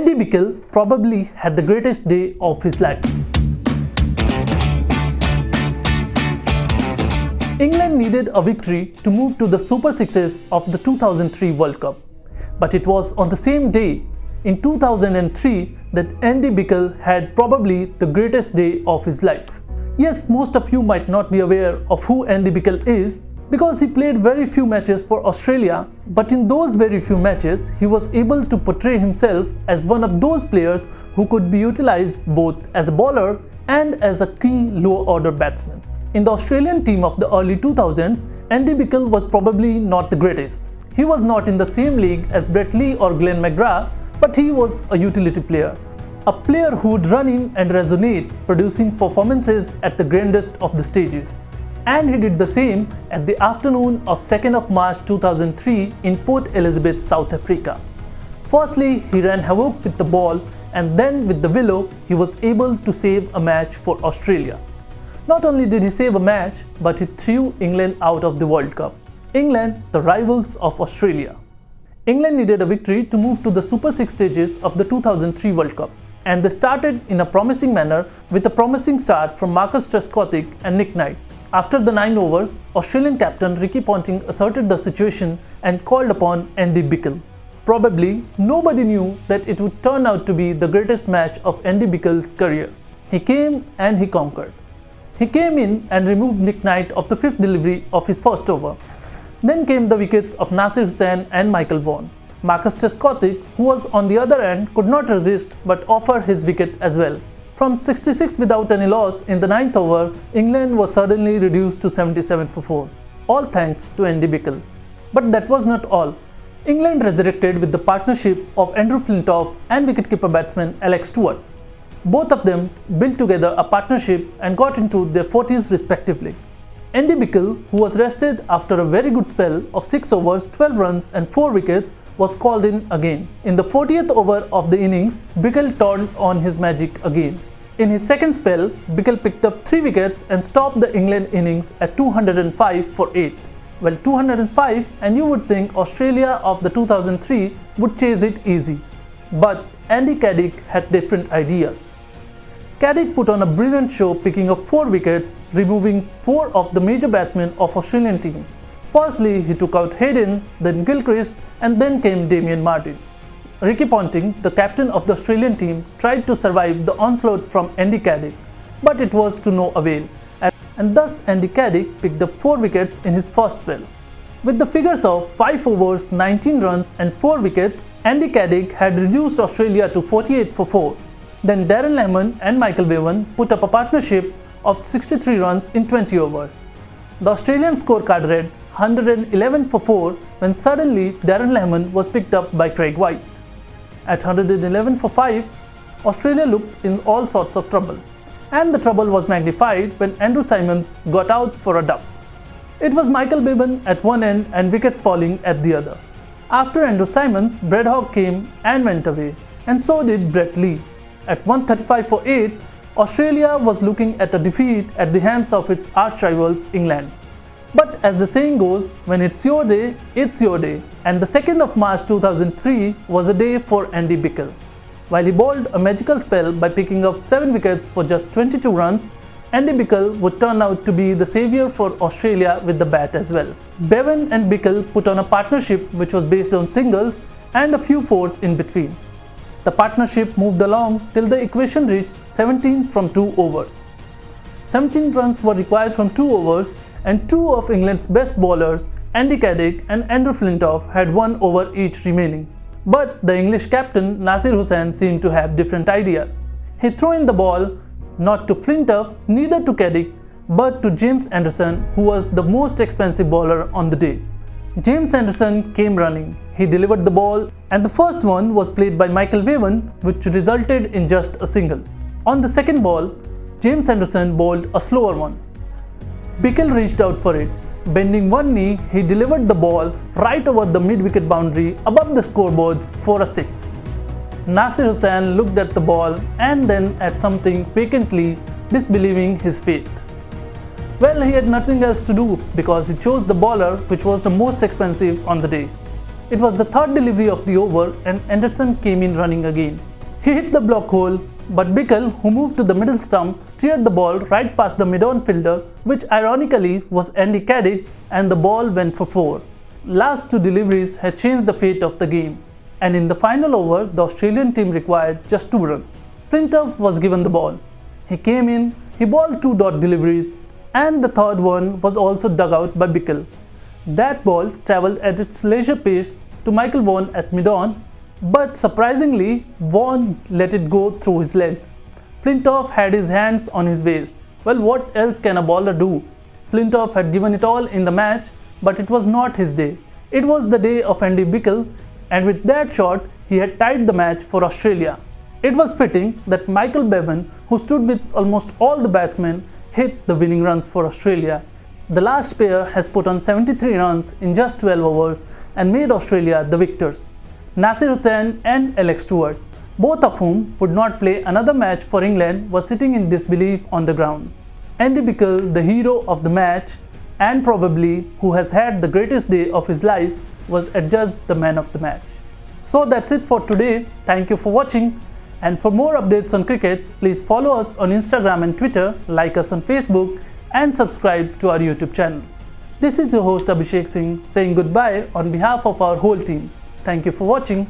Andy Bichel probably had the greatest day of his life. England needed a victory to move to the Super Sixes of the 2003 World Cup. But it was on the same day, in 2003, that Andy Bichel had probably the greatest day of his life. Yes, most of you might not be aware of who Andy Bichel is because he played very few matches for Australia, but in those very few matches, he was able to portray himself as one of those players who could be utilized both as a bowler and as a key low-order batsman. In the Australian team of the early 2000s, Andy Bichel was probably not the greatest. He was not in the same league as Brett Lee or Glenn McGrath, but he was a utility player. A player who would run in and resonate, producing performances at the grandest of the stages. And he did the same at the afternoon of 2nd of March 2003 in Port Elizabeth, South Africa. Firstly, he ran havoc with the ball, and then with the willow, he was able to save a match for Australia. Not only did he save a match, but he threw England out of the World Cup. England, the rivals of Australia. England needed a victory to move to the Super 6 stages of the 2003 World Cup, and they started in a promising manner with a promising start from Marcus Trescothick and Nick Knight. After the 9 overs, Australian captain Ricky Ponting asserted the situation and called upon Andy Bichel. Probably nobody knew that it would turn out to be the greatest match of Andy Bichel's career. He came and he conquered. He came in and removed Nick Knight of the 5th delivery of his first over. Then came the wickets of Nasir Hussain and Michael Bevan. Marcus Trescothick, who was on the other end, could not resist but offer his wicket as well. From 66 without any loss in the 9th over, England was suddenly reduced to 77 for 4. All thanks to Andy Bichel. But that was not all. England resurrected with the partnership of Andrew Flintoff and wicketkeeper batsman Alex Stewart. Both of them built together a partnership and got into their 40s respectively. Andy Bichel, who was rested after a very good spell of 6 overs, 12 runs and 4 wickets, was called in again. In the 40th over of the innings, Bichel turned on his magic again. In his second spell, Bichel picked up 3 wickets and stopped the England innings at 205 for 8. Well, 205, and you would think Australia of the 2003 would chase it easy. But Andy Caddick had different ideas. Caddick put on a brilliant show, picking up 4 wickets, removing 4 of the major batsmen of Australian team. Firstly, he took out Hayden, then Gilchrist, and then came Damien Martyn. Ricky Ponting, the captain of the Australian team, tried to survive the onslaught from Andy Caddick, but it was to no avail, and thus Andy Caddick picked up 4 wickets in his first spell. With the figures of 5 overs, 19 runs and 4 wickets, Andy Caddick had reduced Australia to 48 for 4. Then Darren Lehmann and Michael Bevan put up a partnership of 63 runs in 20 overs. The Australian scorecard read 111 for 4 when suddenly Darren Lehmann was picked up by Craig White. At 111 for 5, Australia looked in all sorts of trouble, and the trouble was magnified when Andrew Symonds got out for a duck. It was Michael Bevan at one end and wickets falling at the other. After Andrew Symonds, Brad Hogg came and went away, and so did Brett Lee. At 135 for 8, Australia was looking at a defeat at the hands of its arch rivals England. But as the saying goes, when it's your day, it's your day, and the 2nd of March 2003 was a day for Andy Bichel. While he bowled a magical spell by picking up 7 wickets for just 22 runs, Andy Bichel would turn out to be the saviour for Australia with the bat as well. Bevan and Bichel put on a partnership which was based on singles and a few fours in between. The partnership moved along till the equation reached 17 from 2 overs. 17 runs were required from 2 overs, and 2 of England's best bowlers, Andy Caddick and Andrew Flintoff, had 1 over each remaining. But the English captain Nasir Hussain seemed to have different ideas. He threw in the ball not to Flintoff, neither to Caddick, but to James Anderson, who was the most expensive bowler on the day. James Anderson came running. He delivered the ball, and the first one was played by Michael Bevan, which resulted in just a single. On the second ball, James Anderson bowled a slower one. Bichel reached out for it. Bending one knee, he delivered the ball right over the mid-wicket boundary above the scoreboards for a 6. Nasir Hussain looked at the ball and then at something vacantly, disbelieving his fate. Well, he had nothing else to do because he chose the bowler which was the most expensive on the day. It was the third delivery of the over and Anderson came in running again. He hit the block hole, but Bichel, who moved to the middle stump, steered the ball right past the mid-on fielder, which ironically was Andy Caddick, and the ball went for 4. Last 2 deliveries had changed the fate of the game, and in the final over, the Australian team required just 2 runs. Flintoff was given the ball. He came in, he balled 2 dot deliveries, and the third one was also dug out by Bichel. That ball travelled at its leisure pace to Michael Bevan at mid-on, but surprisingly, Vaughan let it go through his legs. Flintoff had his hands on his waist. Well, what else can a bowler do? Flintoff had given it all in the match, but it was not his day. It was the day of Andy Bichel, and with that shot, he had tied the match for Australia. It was fitting that Michael Bevan, who stood with almost all the batsmen, hit the winning runs for Australia. The last pair has put on 73 runs in just 12 overs and made Australia the victors. Nasir Hussain and Alex Stewart, both of whom would not play another match for England, were sitting in disbelief on the ground. Andy Bichel, the hero of the match and probably who has had the greatest day of his life, was adjudged the man of the match. So that's it for today. Thank you for watching, and for more updates on cricket, please follow us on Instagram and Twitter, like us on Facebook, and subscribe to our YouTube channel. This is your host Abhishek Singh saying goodbye on behalf of our whole team. Thank you for watching.